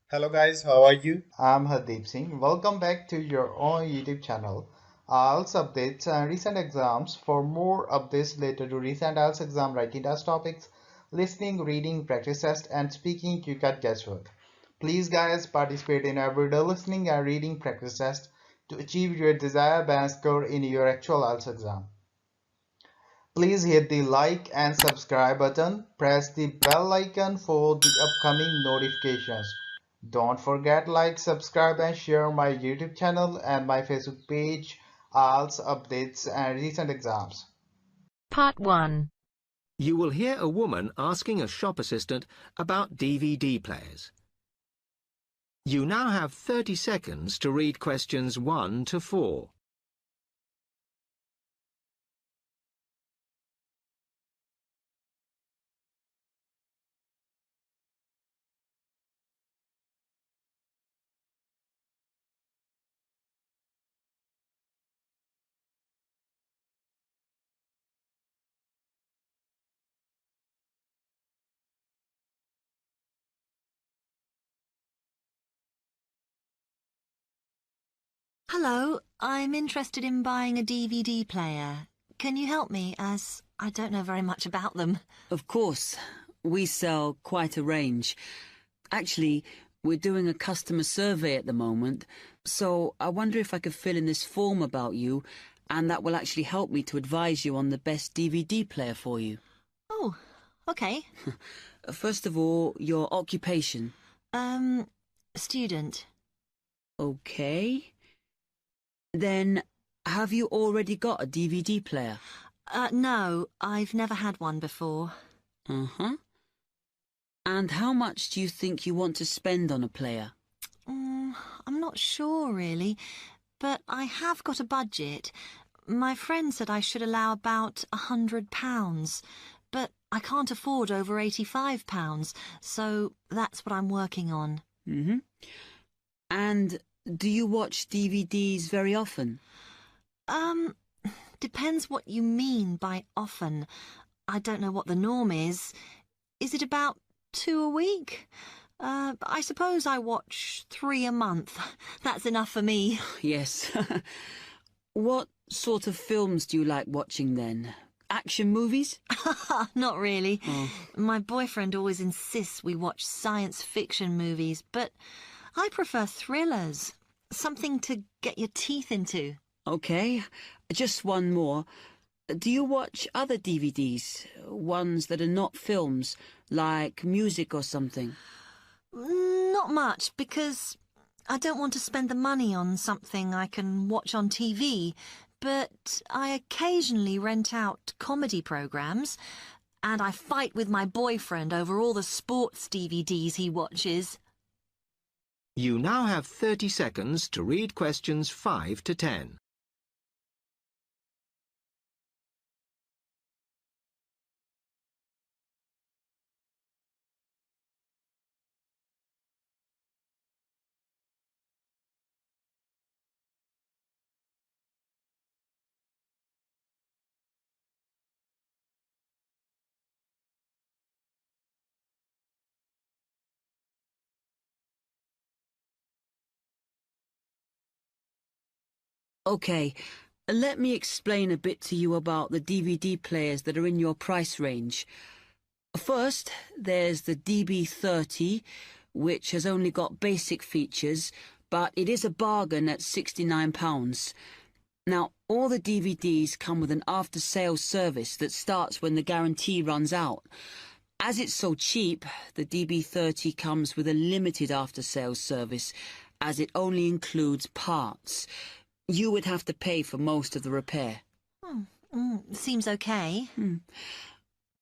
Hello guys, how are you? I'm Hardeep Singh. Welcome back to your own YouTube channel. IELTS updates and recent exams. For more updates related to recent IELTS exam writing test topics, listening, reading, practice test, and speaking, you got guesswork. Please, guys, participate in everyday listening and reading practice test to achieve your desired band score in your actual IELTS exam. Please hit the like and subscribe button. Press the bell icon for the upcoming notifications. Don't forget like, subscribe and share my YouTube channel and my Facebook page, IELTS updates and recent exams. Part 1. You will hear a woman asking a shop assistant about DVD players. You now have 30 seconds to read questions 1 to 4. Hello, I'm interested in buying a DVD player. Can you help me, as I don't know very much about them? Of course. We sell quite a range. Actually, we're doing a customer survey at the moment, so I wonder if I could fill in this form about you, and that will actually help me to advise you on the best DVD player for you. Oh, okay. First of all, your occupation. Student. Okay. Then, have you already got a DVD player? No, I've never had one before. Uh-huh. And how much do you think you want to spend on a player? I'm not sure, really, but I have got a budget. My friend said I should allow about £100, but I can't afford over £85, so that's what I'm working on. Mm-hmm. And do you watch DVDs very often? Depends what you mean by often. I don't know what the norm is. Is it about 2 a week? I suppose I watch 3 a month. That's enough for me. Yes. What sort of films do you like watching then? Action movies? Not really. Oh. My boyfriend always insists we watch science fiction movies, but I prefer thrillers. Something to get your teeth into. Okay, just one more. Do you watch other DVDs? Ones that are not films, like music or something? Not much, because I don't want to spend the money on something I can watch on TV, but I occasionally rent out comedy programs, and I fight with my boyfriend over all the sports DVDs he watches. You now have 30 seconds to read questions 5 to 10. Okay, let me explain a bit to you about the DVD players that are in your price range. First, there's the DB30, which has only got basic features, but it is a bargain at £69. Now, all the DVDs come with an after-sales service that starts when the guarantee runs out. As it's so cheap, the DB30 comes with a limited after-sales service, as it only includes parts. You would have to pay for most of the repair. Seems okay.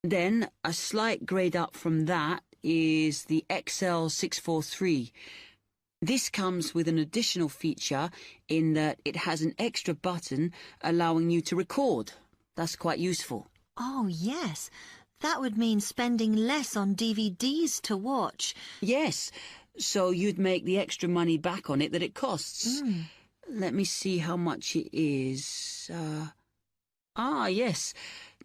Then, a slight grade up from that is the XL643. This comes with an additional feature in that it has an extra button allowing you to record. That's quite useful. Oh, yes. That would mean spending less on DVDs to watch. Yes, so you'd make the extra money back on it that it costs. Let me see how much it is. Ah, yes.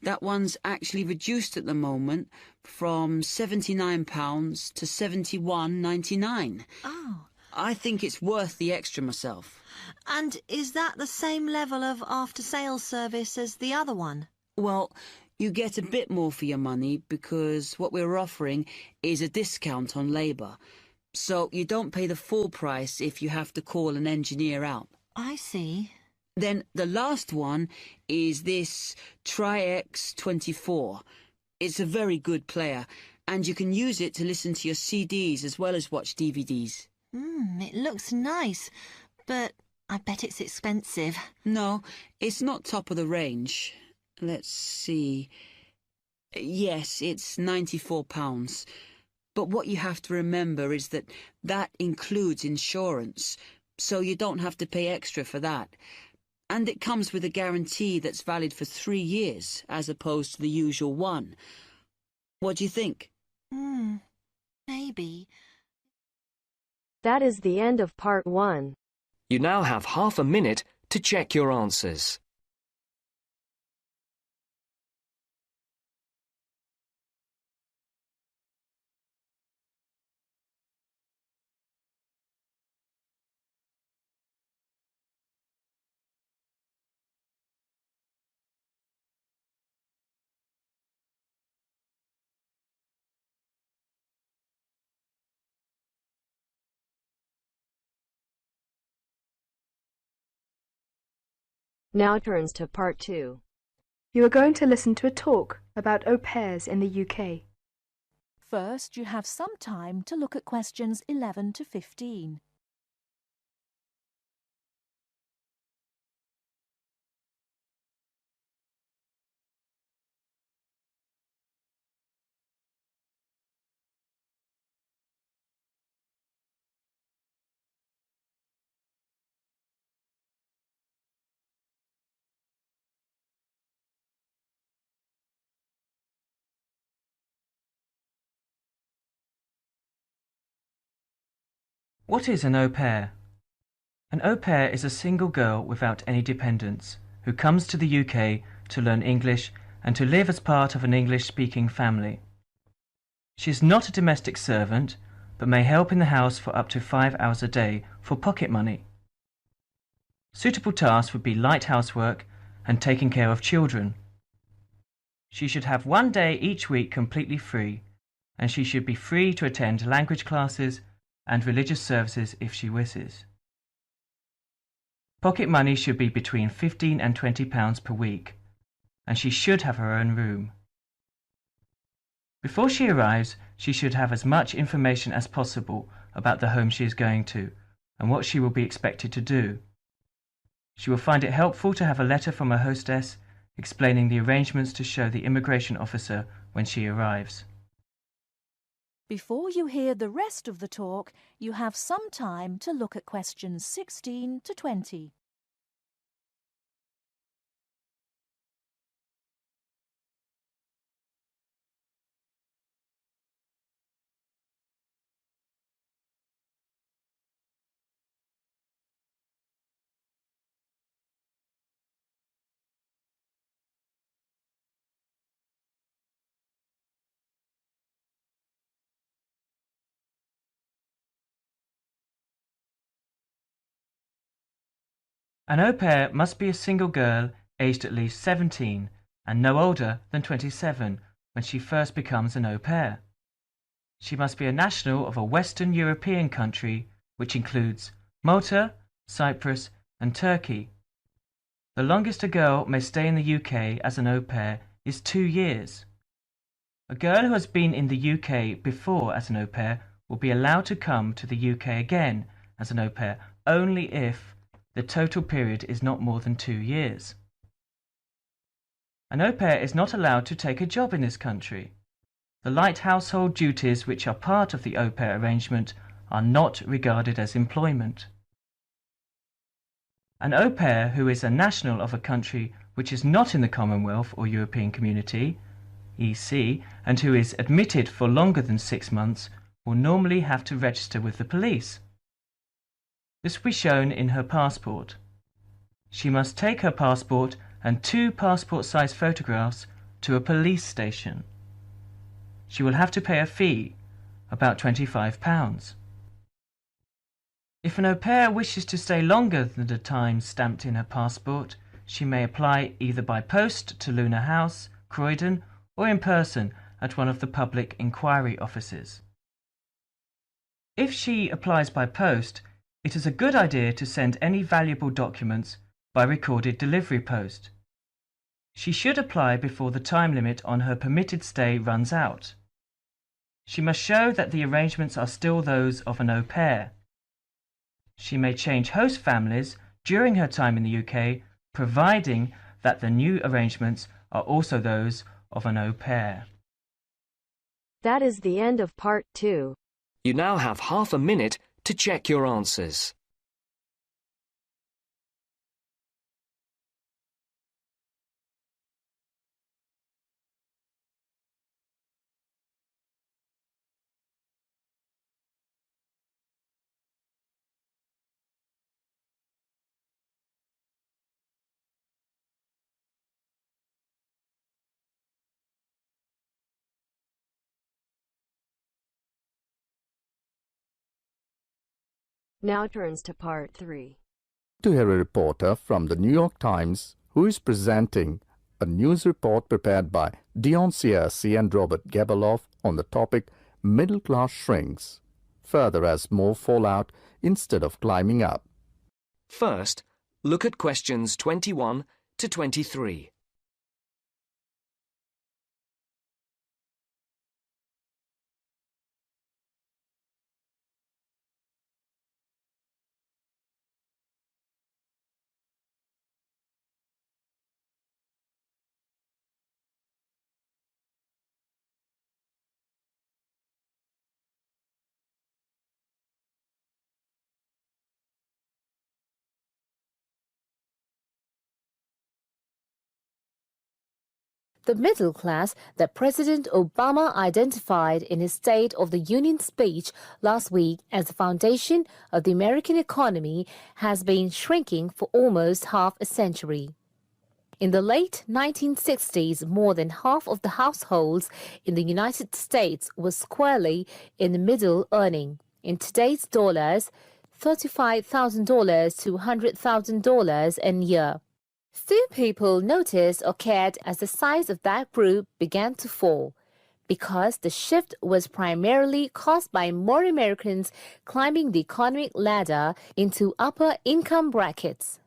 That one's actually reduced at the moment from £79 to £71.99. Oh. I think it's worth the extra myself. And is that the same level of after-sales service as the other one? Well, you get a bit more for your money because what we're offering is a discount on labour. So you don't pay the full price if you have to call an engineer out. I see. Then the last one is this Tri-X24. It's a very good player, and you can use it to listen to your CDs as well as watch DVDs. It looks nice, but I bet it's expensive. No, it's not top of the range. Let's see. Yes, it's £94. But what you have to remember is that that includes insurance, so you don't have to pay extra for that. And it comes with a guarantee that's valid for 3 years, as opposed to the usual one. What do you think? Maybe. That is the end of part 1. You now have half a minute to check your answers. Now turns to part 2. You are going to listen to a talk about au pairs in the UK. First, you have some time to look at questions 11 to 15. What is an au pair? An au pair is a single girl without any dependents who comes to the UK to learn English and to live as part of an English-speaking family. She is not a domestic servant, but may help in the house for up to 5 hours a day for pocket money. Suitable tasks would be light housework and taking care of children. She should have 1 day each week completely free, and she should be free to attend language classes and religious services if she wishes. Pocket money should be between £15 and £20 per week, and she should have her own room. Before she arrives, she should have as much information as possible about the home she is going to and what she will be expected to do. She will find it helpful to have a letter from her hostess explaining the arrangements to show the immigration officer when she arrives. Before you hear the rest of the talk, you have some time to look at questions 16 to 20. An au pair must be a single girl aged at least 17 and no older than 27 when she first becomes an au pair. She must be a national of a Western European country, which includes Malta, Cyprus, and Turkey. The longest a girl may stay in the UK as an au pair is 2 years. A girl who has been in the UK before as an au pair will be allowed to come to the UK again as an au pair only if the total period is not more than 2 years. An au pair is not allowed to take a job in this country. The light household duties which are part of the au pair arrangement are not regarded as employment. An au pair who is a national of a country which is not in the Commonwealth or European Community, EC, and who is admitted for longer than 6 months will normally have to register with the police. This will be shown in her passport. She must take her passport and 2 passport-size photographs to a police station. She will have to pay a fee, about £25. If an au pair wishes to stay longer than the time stamped in her passport, she may apply either by post to Luna House, Croydon, or in person at one of the public inquiry offices. If she applies by post, it is a good idea to send any valuable documents by recorded delivery post. She should apply before the time limit on her permitted stay runs out. She must show that the arrangements are still those of an au pair. She may change host families during her time in the UK, providing that the new arrangements are also those of an au pair. That is the end of part 2. You now have half a minute to check your answers. Now turns to part 3. To hear a reporter from the New York Times who is presenting a news report prepared by Dion Searcy and Robert Gebeloff on the topic Middle Class Shrinks, further as more fall out instead of climbing up. First, look at questions 21 to 23. The middle class that President Obama identified in his State of the Union speech last week as the foundation of the American economy has been shrinking for almost half a century. In the late 1960s, more than half of the households in the United States were squarely in the middle, earning, in today's dollars, $35,000 to $100,000 a year. Few people noticed or cared as the size of that group began to fall, because the shift was primarily caused by more Americans climbing the economic ladder into upper income brackets.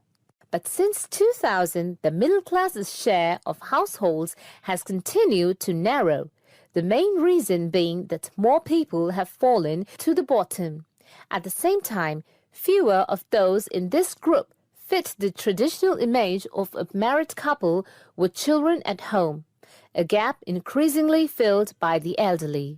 But since 2000, the middle class's share of households has continued to narrow, the main reason being that more people have fallen to the bottom. At the same time, fewer of those in this group fit the traditional image of a married couple with children at home, a gap increasingly filled by the elderly.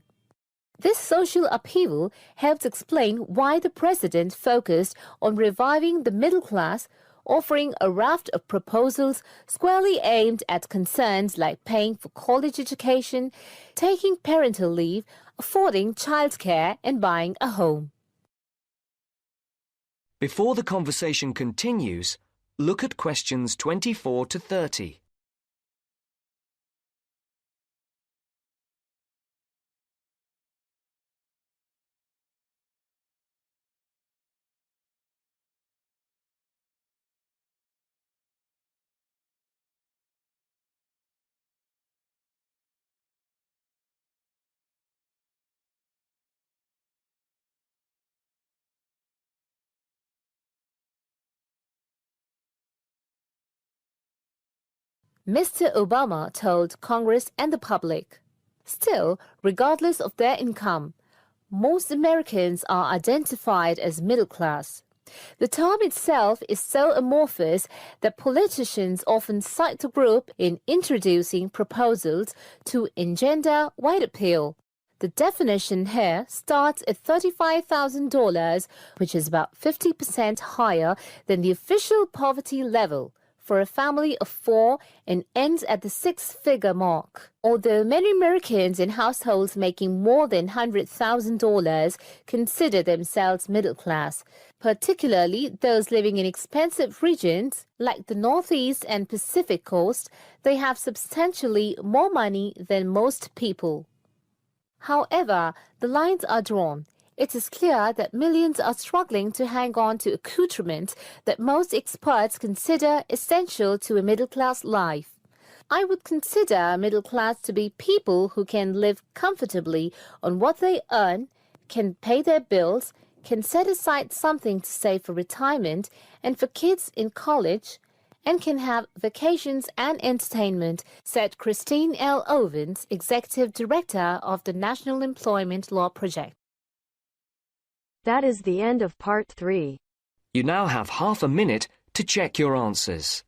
This social upheaval helps explain why the president focused on reviving the middle class, offering a raft of proposals squarely aimed at concerns like paying for college education, taking parental leave, affording childcare, and buying a home. Before the conversation continues, look at questions 24 to 30. Mr. Obama told Congress and the public, "Still, regardless of their income, most Americans are identified as middle class. The term itself is so amorphous that politicians often cite the group in introducing proposals to engender wide appeal. The definition here starts at $35,000, which is about 50% higher than the official poverty level, for a family of 4 and ends at the 6-figure mark. Although many Americans in households making more than $100,000 consider themselves middle class, particularly those living in expensive regions like the Northeast and Pacific Coast, they have substantially more money than most people. However, the lines are drawn. It is clear that millions are struggling to hang on to accoutrements that most experts consider essential to a middle-class life. I would consider middle class to be people who can live comfortably on what they earn, can pay their bills, can set aside something to save for retirement and for kids in college, and can have vacations and entertainment, said Christine L. Owens, Executive Director of the National Employment Law Project. That is the end of part 3. You now have half a minute to check your answers.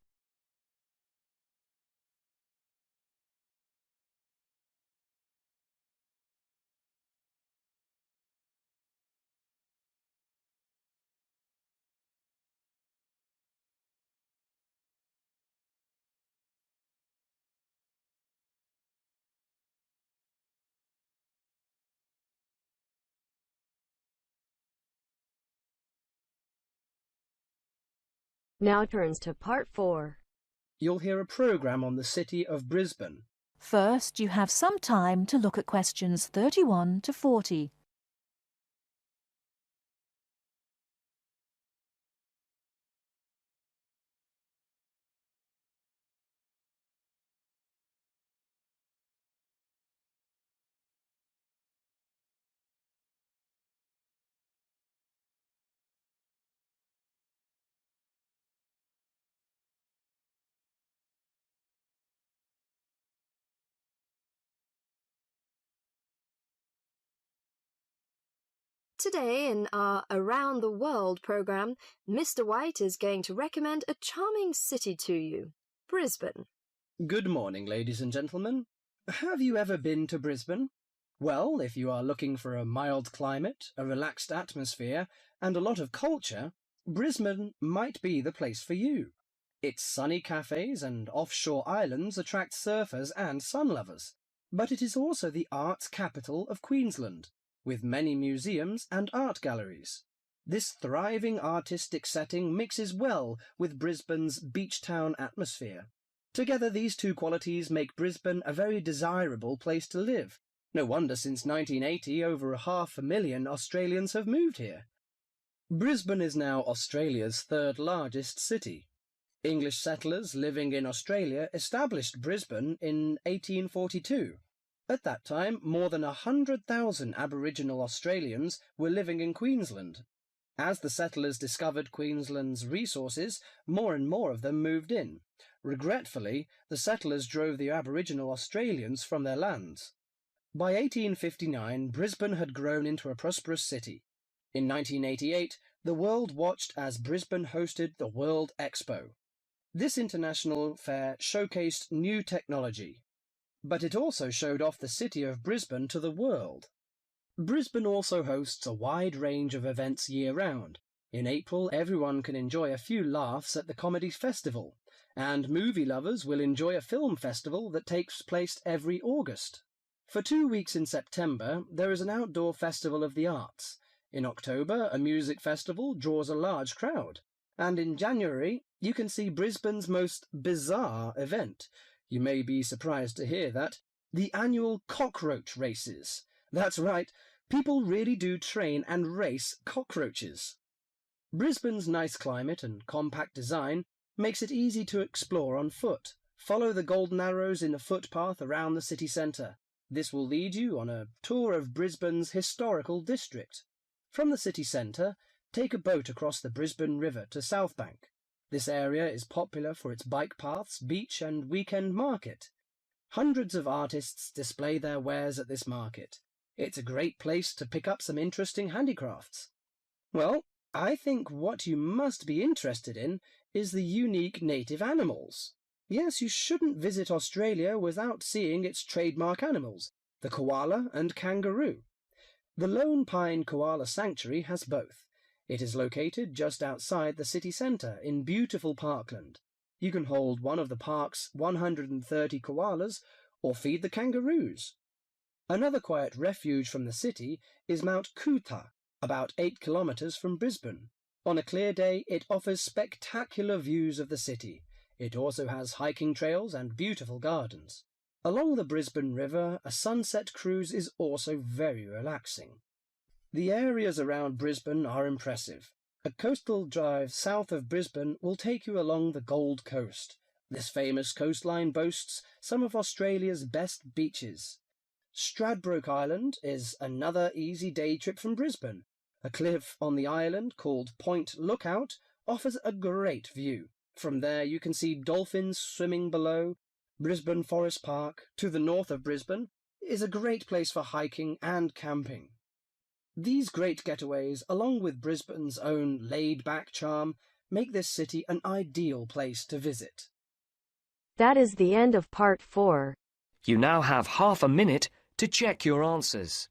Now turns to part 4. You'll hear a programme on the city of Brisbane. First, you have some time to look at questions 31 to 40. Today in our Around the World programme, Mr. White is going to recommend a charming city to you, Brisbane. Good morning, ladies and gentlemen. Have you ever been to Brisbane? Well, if you are looking for a mild climate, a relaxed atmosphere, and a lot of culture, Brisbane might be the place for you. Its sunny cafes and offshore islands attract surfers and sun lovers, but it is also the arts capital of Queensland, with many museums and art galleries. This thriving artistic setting mixes well with Brisbane's beach town atmosphere. Together, these two qualities make Brisbane a very desirable place to live. No wonder since 1980 over 500,000 Australians have moved here. Brisbane is now Australia's third largest city. English settlers living in Australia established Brisbane in 1842. At that time, more than 100,000 Aboriginal Australians were living in Queensland. As the settlers discovered Queensland's resources, more and more of them moved in. Regretfully, the settlers drove the Aboriginal Australians from their lands. By 1859, Brisbane had grown into a prosperous city. In 1988, the world watched as Brisbane hosted the World Expo. This international fair showcased new technology, but it also showed off the city of Brisbane to the world. Brisbane also hosts a wide range of events year-round. In April, everyone can enjoy a few laughs at the Comedy Festival, and movie lovers will enjoy a film festival that takes place every August. For 2 weeks in September, there is an outdoor festival of the arts. In October, a music festival draws a large crowd. And in January, you can see Brisbane's most bizarre event. You may be surprised to hear that. The annual cockroach races. That's right, people really do train and race cockroaches. Brisbane's nice climate and compact design makes it easy to explore on foot. Follow the golden arrows in the footpath around the city centre. This will lead you on a tour of Brisbane's historical district. From the city centre, take a boat across the Brisbane River to South Bank. This area is popular for its bike paths, beach and weekend market. Hundreds of artists display their wares at this market. It's a great place to pick up some interesting handicrafts. Well, I think what you must be interested in is the unique native animals. Yes, you shouldn't visit Australia without seeing its trademark animals, the koala and kangaroo. The Lone Pine Koala Sanctuary has both. It is located just outside the city centre in beautiful parkland. You can hold one of the park's 130 koalas or feed the kangaroos. Another quiet refuge from the city is Mount Kuta, about 8 kilometres from Brisbane. On a clear day, it offers spectacular views of the city. It also has hiking trails and beautiful gardens. Along the Brisbane River, a sunset cruise is also very relaxing. The areas around Brisbane are impressive. A coastal drive south of Brisbane will take you along the Gold Coast. This famous coastline boasts some of Australia's best beaches. Stradbroke Island is another easy day trip from Brisbane. A cliff on the island called Point Lookout offers a great view. From there you can see dolphins swimming below. Brisbane Forest Park, to the north of Brisbane, is a great place for hiking and camping. These great getaways, along with Brisbane's own laid-back charm, make this city an ideal place to visit. That is the end of part 4. You now have half a minute to check your answers.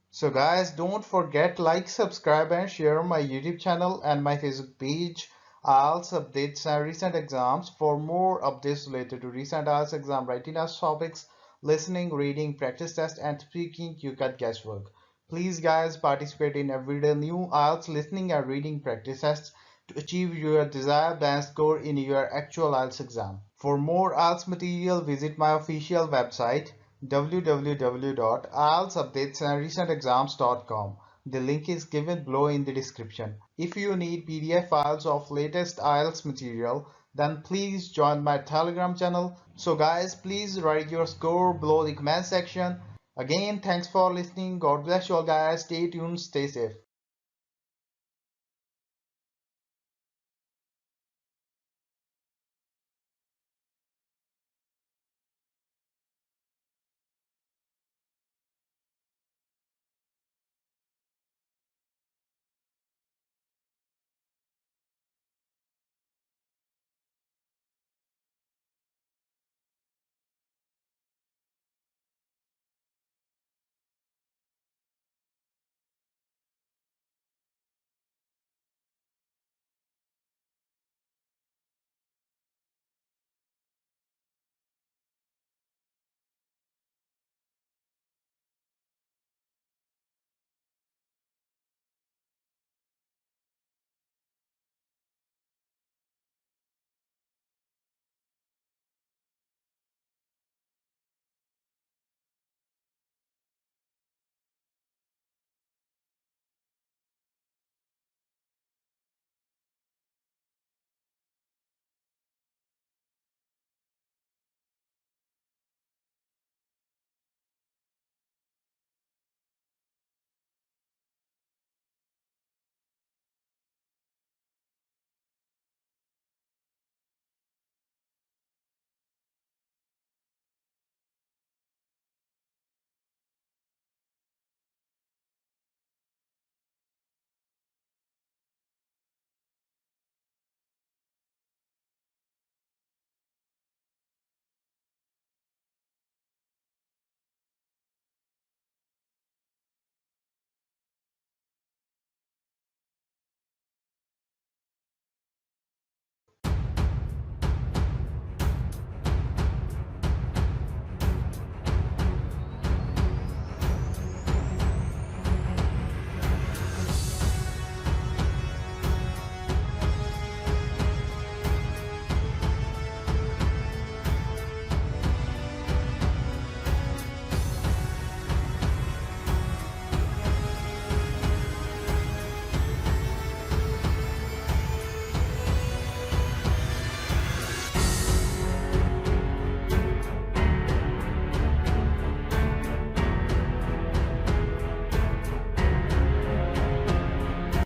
So guys, don't forget like, subscribe and share my YouTube channel and my Facebook page. IELTS updates and recent exams. For more updates related to recent IELTS exam writing test topics, listening, reading, practice test and speaking, you get guesswork. Please guys, participate in everyday new IELTS listening and reading practice tests to achieve your desired band score in your actual IELTS exam. For more IELTS material, visit my official website www.ieltsupdatesandrecentexams.com. The link is given below in the description. If you need PDF files of latest IELTS material, then please join my Telegram channel. So guys, please write your score below the comment section. Again, thanks for listening. God bless you all guys. Stay tuned, stay safe.